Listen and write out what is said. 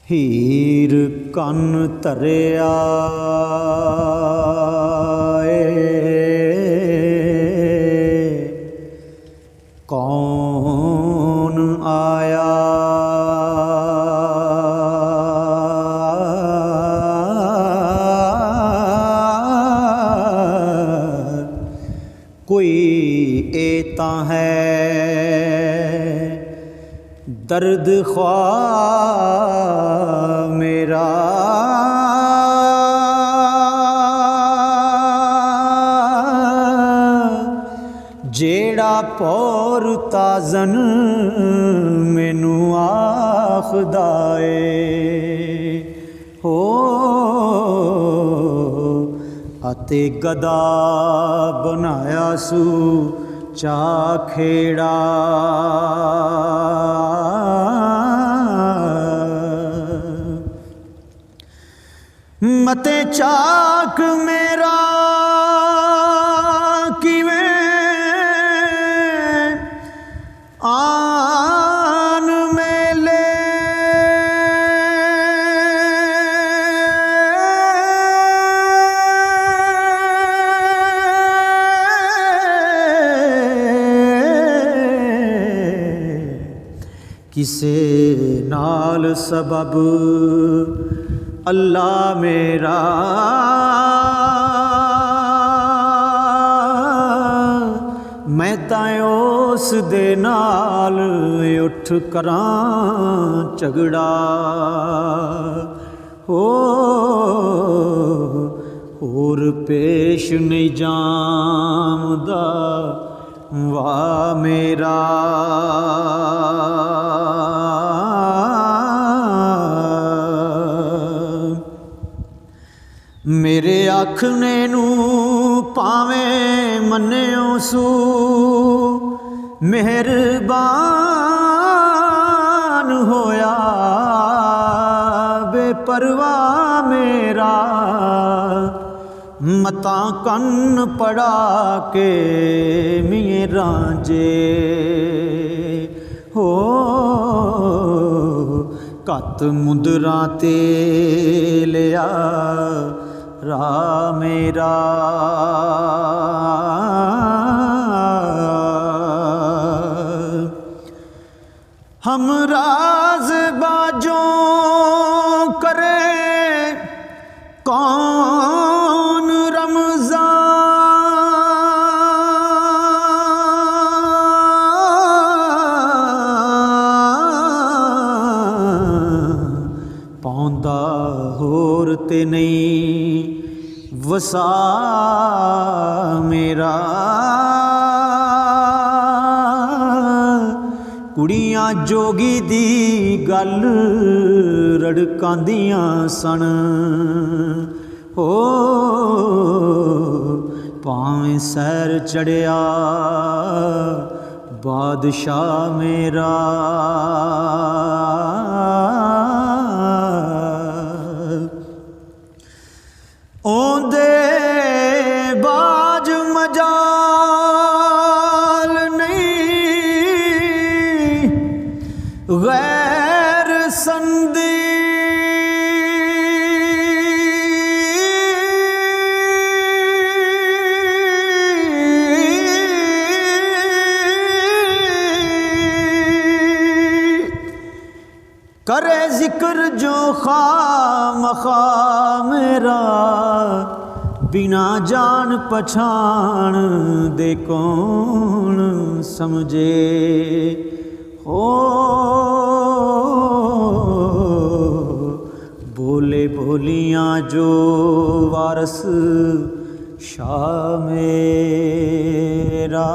हीर कन धरिया कौन आया कोई एता है दर्द ख्वाह मेरा जेड़ा पौर ताजन मैनू आखदा ए हो अते गदा बनाया सू चा खेड़ा मते चाक मेरा किवें आन मेले किसे नाल सबब अल्लाह मेरा मैं तां उस दे नाल उठ करां झगड़ा होर पेश नहीं जामदा वाह मेरा मेरे आखने नू भावें मन्नियो सू मेहरबान होया बेपरवाह मेरा मता कन्न पड़ा के मिए रांझे हो कत मुंदरा ते लिया रा मेरा हम राज बाजों करे कौन रमजान पौंदा होर ते नहीं वसा मेरा कुड़ियां जोगी दी गल रड़कांदियां सन हो भावें सैर चढ़िया बादशाह मेरा ओंदे बाज मजाल नहीं गैर संदी करे जिक्र जो खामखा मेरा बिना जान पछाण दे कौन समझे हो बोले बोलियां जो वारस शाह मेरा